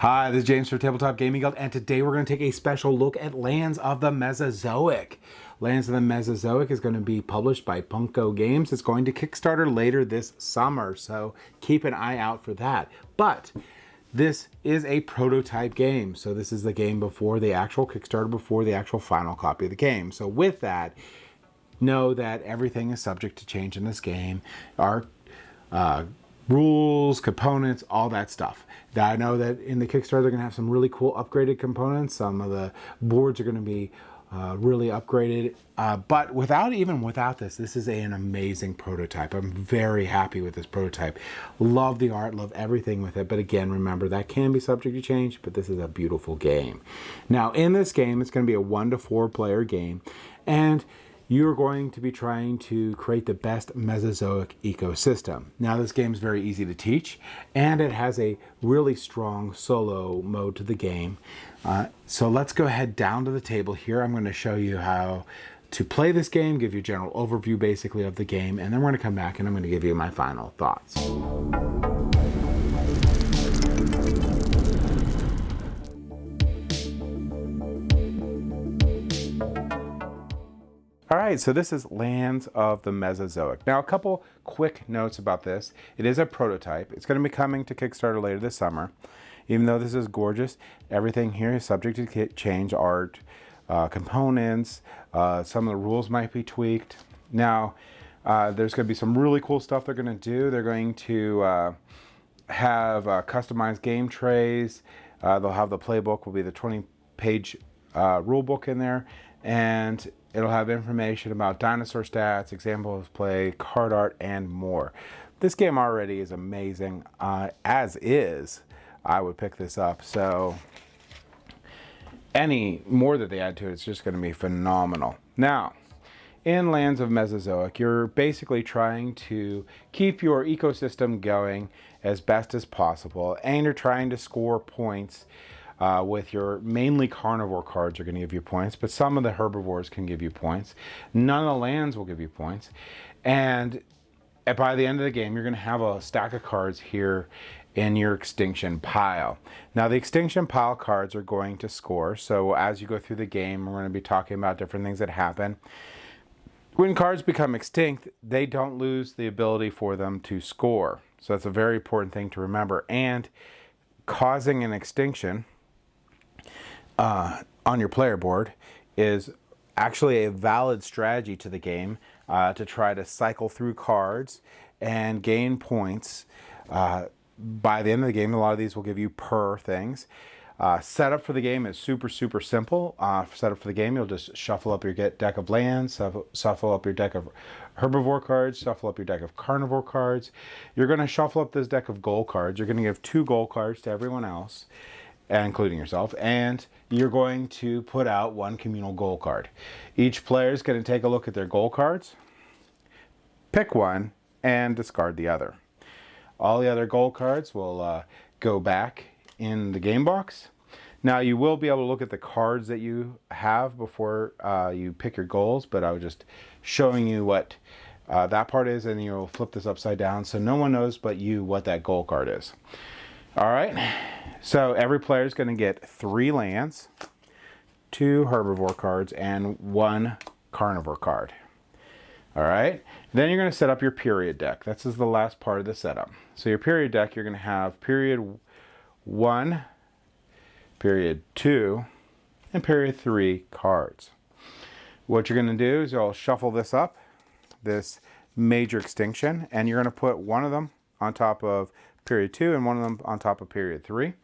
Hi, this is James from Tabletop Gaming Guild, and today we're going to take a special look at Lands of the Mesozoic. Lands of the Mesozoic is going to be published by Punko Games. It's going to Kickstarter later this summer, so keep an eye out for that. But this is a prototype game, so this is the game before the actual Kickstarter, before the actual final copy of the game. So with that, know that everything is subject to change in this game. Our rules, components, all that stuff. I know that in the Kickstarter they're going to have some really cool upgraded components. Some of the boards are going to be really upgraded. But without this is an amazing prototype. I'm very happy with this prototype. Love the art, love everything with it. But again, remember that can be subject to change, but this is a beautiful game. Now in this game, it's going to be a 1 to 4 player game. And you're going to be trying to create the best Mesozoic ecosystem. Now this game is very easy to teach, and it has a really strong solo mode to the game. So let's go ahead down to the table here. I'm going to show you how to play this game, give you a general overview basically of the game, and then we're going to come back and I'm going to give you my final thoughts. All right, so this is Lands of the Mesozoic. Now, a couple quick notes about this. It is a prototype. It's going to be coming to Kickstarter later this summer. Even though this is gorgeous, everything here is subject to change. Art, components, some of the rules might be tweaked. Now, there's going to be some really cool stuff they're going to do. They're going to have customized game trays. They'll have the playbook, will be the 20-page rule book in there. And it'll have information about dinosaur stats, examples of play, card art, and more. This game already is amazing. As is, I would pick this up. So any more that they add to it, it's just going to be phenomenal. Now, in Lands of Mesozoic, you're basically trying to keep your ecosystem going as best as possible, and you're trying to score points with your mainly carnivore cards are going to give you points, but some of the herbivores can give you points. None of the lands will give you points. And by the end of the game, you're going to have a stack of cards here in your extinction pile. Now, the extinction pile cards are going to score. So as you go through the game, we're going to be talking about different things that happen. When cards become extinct, they don't lose the ability for them to score. So that's a very important thing to remember. And causing an extinction on your player board is actually a valid strategy to the game to try to cycle through cards and gain points. By the end of the game, a lot of these will give you per things. Setup for the game is super simple. Setup for the game, you'll just shuffle up your deck of lands, shuffle up your deck of herbivore cards, shuffle up your deck of carnivore cards. You're going to shuffle up this deck of goal cards. You're going to give 2 goal cards to everyone else, including yourself, and you're going to put out 1 communal goal card. Each player is going to take a look at their goal cards, pick one, and discard the other. All the other goal cards will go back in the game box. Now, you will be able to look at the cards that you have before you pick your goals, but I was just showing you what that part is, and you'll flip this upside down so no one knows but you what that goal card is. All right, so every player is going to get 3 lands, 2 herbivore cards, and 1 carnivore card. All right, then you're going to set up your period deck. This is the last part of the setup. So your period deck, you're going to have period 1, period 2, and period 3 cards. What you're going to do is you'll shuffle this up, this major extinction, and you're going to put one of them on top of period 2 and one of them on top of period 3,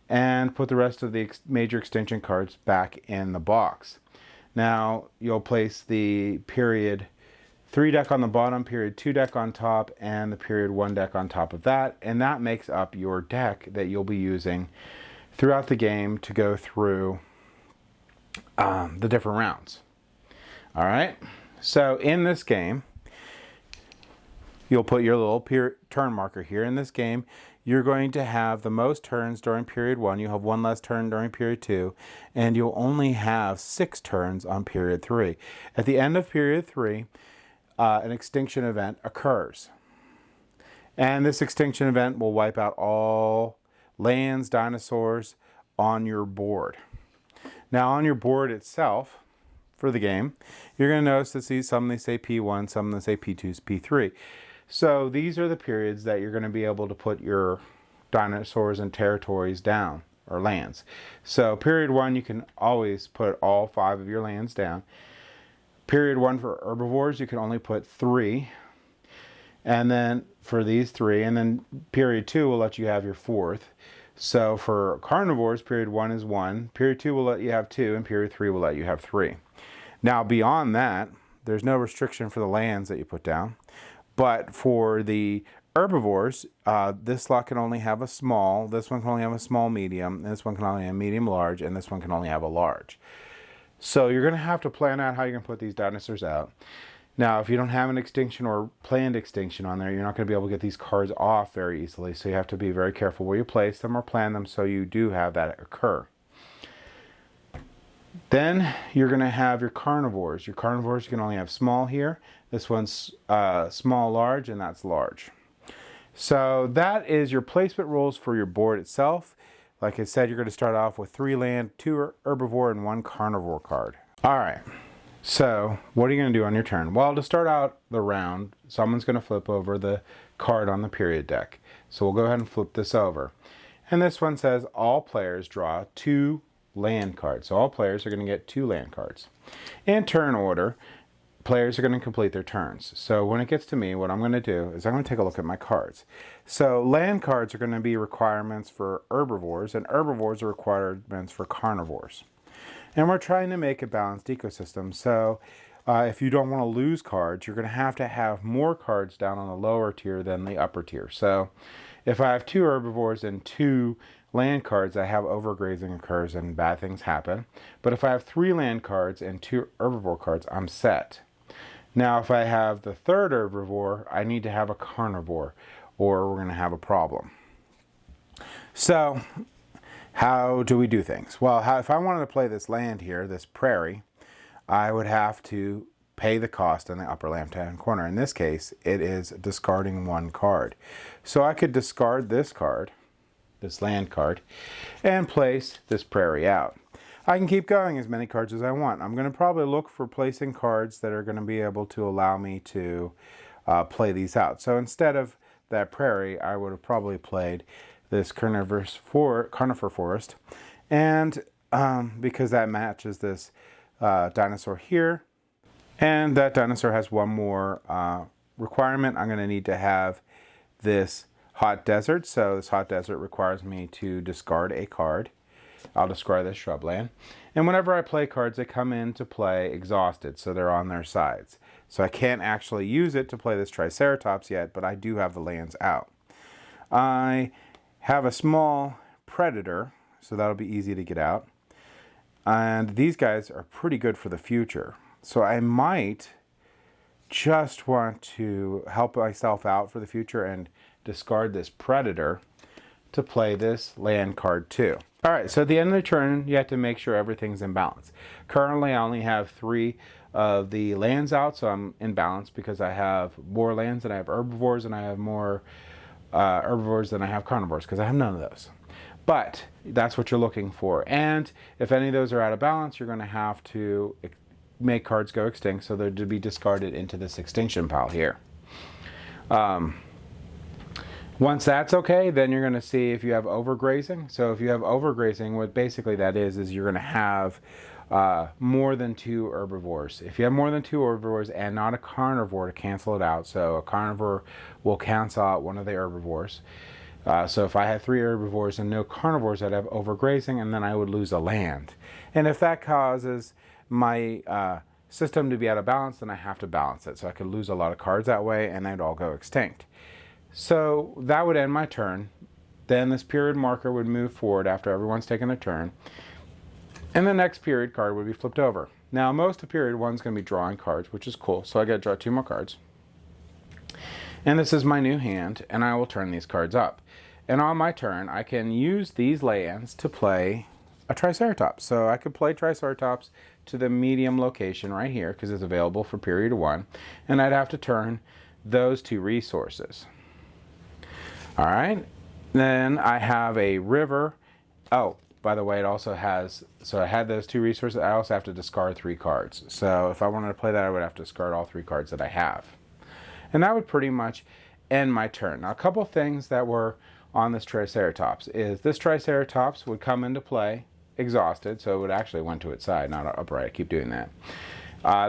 and put the rest of the major extinction cards back in the box. Now you'll place the period 3 deck on the bottom, period 2 deck on top, and the period 1 deck on top of that, and that makes up your deck that you'll be using throughout the game to go through the different rounds. All right, so in this game, you'll put your little turn marker here. In this game, you're going to have the most turns during period 1. You'll have 1 less turn during period 2, and you'll only have 6 turns on period 3. At the end of period 3, an extinction event occurs. And this extinction event will wipe out all lands, dinosaurs on your board. Now on your board itself, for the game, you're going to notice that some they say P1, some they say P2, P3. So these are the periods that you're going to be able to put your dinosaurs and territories down, or lands. So period 1, you can always put all 5 of your lands down. Period 1 for herbivores, you can only put 3. And then for these 3, and then period 2 will let you have your 4th. So for carnivores, period 1 is 1, period 2 will let you have 2, and period 3 will let you have 3. Now beyond that, there's no restriction for the lands that you put down. But for the herbivores, this lot can only have a small, this one can only have a small medium, and this one can only have a medium large, and this one can only have a large. So you're going to have to plan out how you're going to put these dinosaurs out. Now, if you don't have an extinction or planned extinction on there, you're not going to be able to get these cards off very easily. So you have to be very careful where you place them or plan them so you do have that occur. Then you're going to have your carnivores. Your carnivores, you can only have small here. This one's small, large, and that's large. So that is your placement rules for your board itself. Like I said, you're going to start off with 3 land, 2 herbivore, and 1 carnivore card. All right. So what are you going to do on your turn? Well, to start out the round, someone's going to flip over the card on the period deck. So we'll go ahead and flip this over. And this one says all players draw 2 land cards. So all players are going to get 2 land cards. In turn order, players are going to complete their turns. So when it gets to me, what I'm going to do is I'm going to take a look at my cards. So land cards are going to be requirements for herbivores, and herbivores are requirements for carnivores. And we're trying to make a balanced ecosystem. So if you don't want to lose cards, you're going to have more cards down on the lower tier than the upper tier. So if I have 2 herbivores and 2 land cards, I have overgrazing occurs and bad things happen. But if I have 3 land cards and 2 herbivore cards, I'm set. Now if I have the 3rd herbivore, I need to have a carnivore, or we're going to have a problem. So how do we do things? Well, if I wanted to play this land here, this prairie, I would have to pay the cost in the upper left-hand corner. In this case, it is discarding 1 card. So I could discard this card, this land card, and place this prairie out. I can keep going as many cards as I want. I'm going to probably look for placing cards that are going to be able to allow me to play these out. So instead of that prairie, I would have probably played this conifer forest, and because that matches this dinosaur here, and that dinosaur has 1 more requirement. I'm going to need to have this hot desert. So this hot desert requires me to discard a card. I'll discard this shrubland, and whenever I play cards, they come into play exhausted, so they're on their sides. So I can't actually use it to play this Triceratops yet, but I do have the lands out. I have a small predator, so that'll be easy to get out. And these guys are pretty good for the future. So I might just want to help myself out for the future and discard this predator to play this land card too. All right, so at the end of the turn, you have to make sure everything's in balance. Currently, I only have 3 of the lands out, so I'm in balance because I have more lands than I have herbivores, and I have more herbivores than I have carnivores, because I have none of those. But that's what you're looking for. And if any of those are out of balance, you're going to have to make cards go extinct, so they're to be discarded into this extinction pile here. Once that's okay, then you're going to see if you have overgrazing. So if you have overgrazing, what basically that is you're going to have more than 2 herbivores. If you have more than 2 herbivores and not a carnivore to cancel it out, so a carnivore will cancel out one of the herbivores. So if I had 3 herbivores and no carnivores, I'd have overgrazing, and then I would lose a land. And if that causes my system to be out of balance, then I have to balance it. So I could lose a lot of cards that way, and they'd all go extinct. So that would end my turn. Then this period marker would move forward after everyone's taken their turn. And the next period card would be flipped over. Now most of period 1 is going to be drawing cards, which is cool. So I got to draw 2 more cards. And this is my new hand, and I will turn these cards up. And on my turn, I can use these lands to play a Triceratops. So I could play Triceratops to the medium location right here, because it's available for period 1. And I'd have to turn those 2 resources. All right. Then I have a river. Oh, by the way, it also has, so I had those 2 resources. I also have to discard 3 cards. So if I wanted to play that, I would have to discard all 3 cards that I have. And that would pretty much end my turn. Now, a couple things that were on this Triceratops is this Triceratops would come into play exhausted, so it would actually went to its side, not upright. I keep doing that.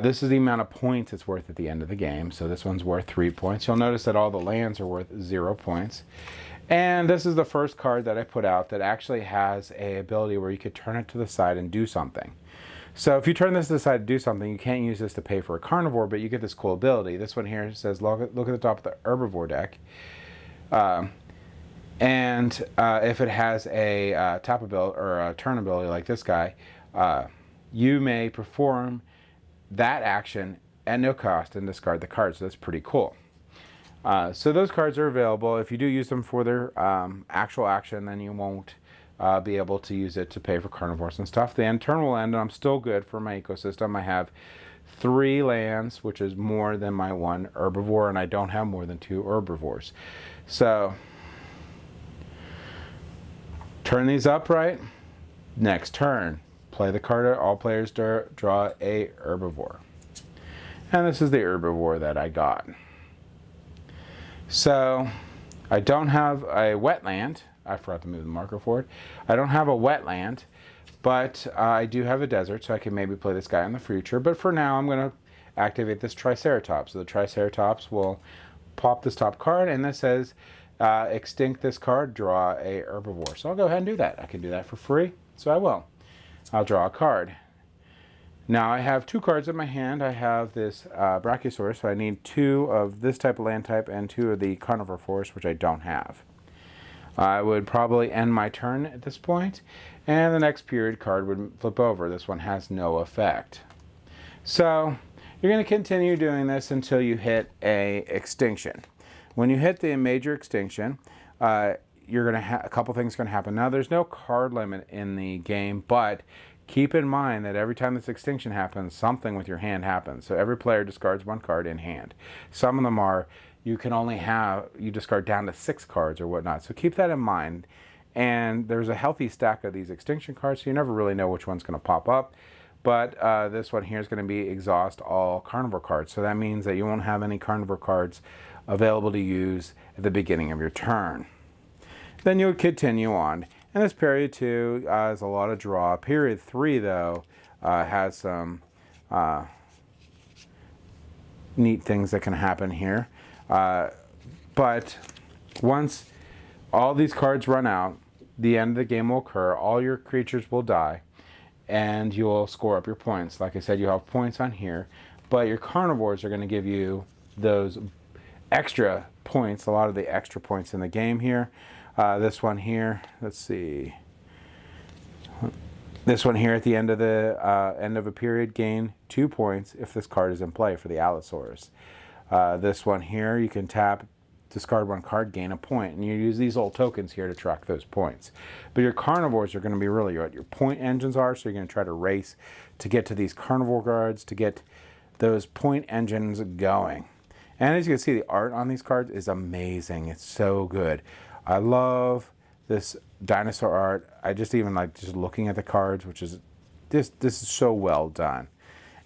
This is the amount of points it's worth at the end of the game. So this one's worth 3 points. You'll notice that all the lands are worth 0 points. And this is the first card that I put out that actually has a ability where you could turn it to the side and do something. So if you turn this to the side to do something, you can't use this to pay for a carnivore, but you get this cool ability. This one here says, look at the top of the Herbivore deck. If it has a tap ability or a turn ability like this guy, you may perform that action at no cost and discard the card. So that's pretty cool. So those cards are available. If you do use them for their actual action, then you won't be able to use it to pay for carnivores and stuff. The end turn will end, and I'm still good for my ecosystem. I have 3 lands, which is more than my 1 herbivore, and I don't have more than 2 herbivores. So turn these upright. Next turn, play the card. All players draw a herbivore. And this is the herbivore that I got. So I don't have a wetland. I forgot to move the marker forward. I don't have a wetland, but I do have a desert, so I can maybe play this guy in the future. But for now, I'm going to activate this Triceratops. So the Triceratops will pop this top card, and this says extinct this card, draw a herbivore. So I'll go ahead and do that. I can do that for free, so I will. I'll draw a card. Now I have 2 cards in my hand. I have this Brachiosaurus, so I need 2 of this type of land type and 2 of the carnivore forest, which I don't have. I would probably end my turn at this point, and the next period card would flip over. This one has no effect. So you're going to continue doing this until you hit a extinction. When you hit the major extinction, you're going to a couple things going to happen. Now there's no card limit in the game, but keep in mind that every time this extinction happens, something with your hand happens. So every player discards 1 card in hand. Some of them are you discard down to 6 cards or whatnot. So keep that in mind. And there's a healthy stack of these extinction cards, so you never really know which one's going to pop up. But this one here is going to be exhaust all carnivore cards. So that means that you won't have any carnivore cards available to use at the beginning of your turn. Then you would continue on. And this period 2 is a lot of draw. Period 3, though, has some neat things that can happen here. But once all these cards run out, the end of the game will occur. All your creatures will die, and you'll score up your points. Like I said, you have points on here, but your carnivores are going to give you those extra points, a lot of the extra points in the game here. This one here, let's see. This one here at the end of a period, gain 2 points if this card is in play for the Allosaurus. This one here, you can tap, discard 1 card, gain a point, and you use these old tokens here to track those points. But your carnivores are going to be really what your point engines are, so you're going to try to race to get to these carnivore cards to get those point engines going. And as you can see, the art on these cards is amazing. It's so good. I love this dinosaur art. I just even like just looking at the cards, which is this is so well done.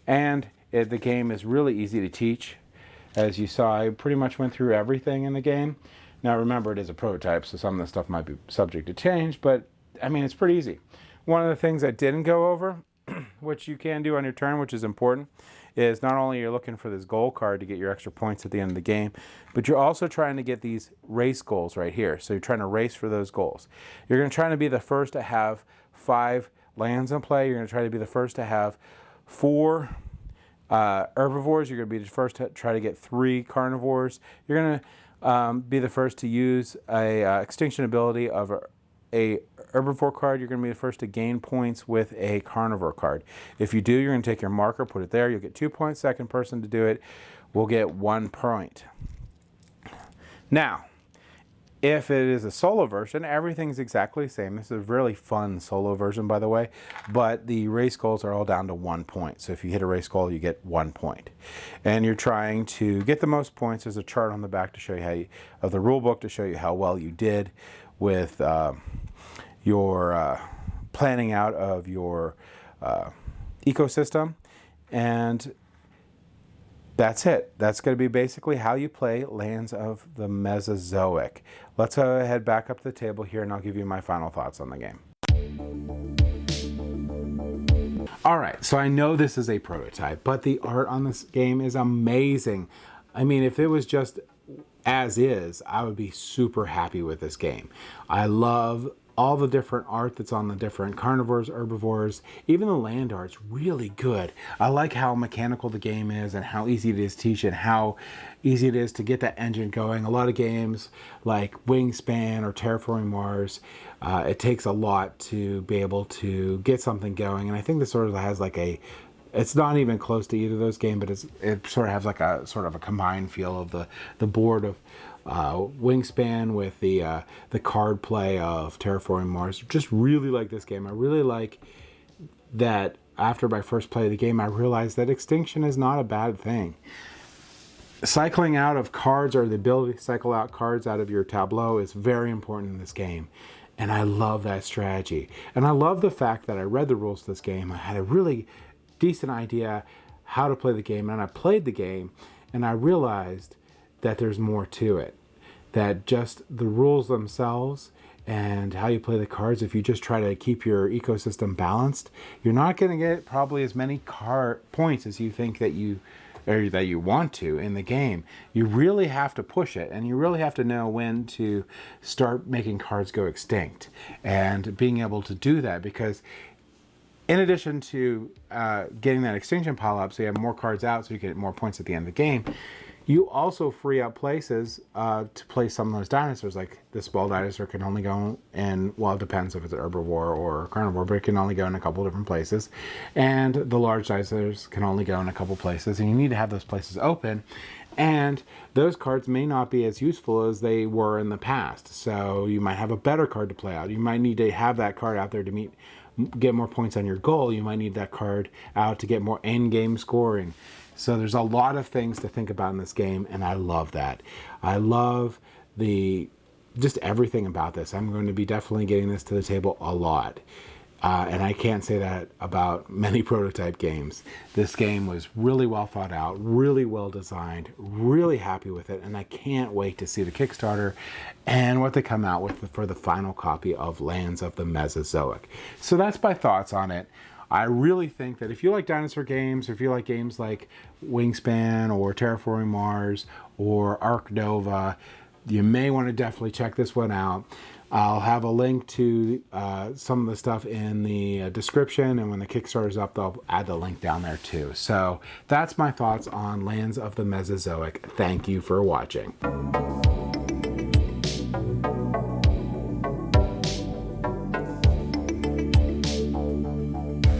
And the game is really easy to teach. As you saw, I pretty much went through everything in the game. Now remember, it is a prototype, so some of the stuff might be subject to change, but I mean, it's pretty easy. One of the things I didn't go over, which you can do on your turn, which is important, is not only you're looking for this goal card to get your extra points at the end of the game, but you're also trying to get these race goals right here. So you're trying to race for those goals. You're going to try to be the first to have 5 lands in play. You're going to try to be the first to have 4 herbivores. You're going to be the first to try to get 3 carnivores. You're going to be the first to use a extinction ability of a herbivore card. You're going to be the first to gain points with a carnivore card. If you do, you're going to take your marker, put it there. You'll get 2 points. Second person to do it will get 1 point. Now, if it is a solo version, everything's exactly the same. This is a really fun solo version, by the way, but the race goals are all down to 1 point. So if you hit a race goal, you get 1 point. And you're trying to get the most points. There's a chart on the back to show you of the rule book to show you how well you did with your planning out of your ecosystem. And that's it. That's going to be basically how you play Lands of the Mesozoic. Let's head back up to the table here, and I'll give you my final thoughts on the game. All right, so I know this is a prototype, but the art on this game is amazing. I mean, if it was just as is, I would be super happy with this game. I love all the different art that's on the different carnivores, herbivores. Even the land art's really good. I like how mechanical the game is and how easy it is to teach and how easy it is to get that engine going. A lot of games like Wingspan or Terraforming Mars, it takes a lot to be able to get something going. And I think this sort of has like it's not even close to either of those games, but it sort of has like a sort of a combined feel of the board of Wingspan with the card play of Terraforming Mars. Just really like this game. I really like that after my first play of the game, I realized that extinction is not a bad thing. Cycling out of cards, or the ability to cycle out cards out of your tableau, is very important in this game. And I love that strategy. And I love the fact that I read the rules to this game. I had a really decent idea how to play the game, and I played the game, and I realized that there's more to it. That just the rules themselves and how you play the cards, if you just try to keep your ecosystem balanced, you're not going to get probably as many points as you think that you want to in the game. You really have to push it, and you really have to know when to start making cards go extinct and being able to do that, because in addition to getting that extinction pile up so you have more cards out so you get more points at the end of the game, you also free up places to place some of those dinosaurs. Like this small dinosaur can only go in, well, it depends if it's an herbivore or a carnivore, but it can only go in a couple different places. And the large dinosaurs can only go in a couple places, and you need to have those places open. And those cards may not be as useful as they were in the past. So you might have a better card to play out. You might need to have that card out there to get more points on your goal. You might need that card out to get more end-game scoring. So there's a lot of things to think about in this game, and I love that. I love just everything about this. I'm going to be definitely getting this to the table a lot. And I can't say that about many prototype games. This game was really well thought out, really well designed, really happy with it, and I can't wait to see the Kickstarter and what they come out with for the final copy of Lands of the Mesozoic. So that's my thoughts on it. I really think that if you like dinosaur games, or if you like games like Wingspan or Terraforming Mars or Ark Nova, you may want to definitely check this one out. I'll have a link to some of the stuff in the description, and when the Kickstarter's up, they'll add the link down there too. So that's my thoughts on Lands of the Mesozoic. Thank you for watching.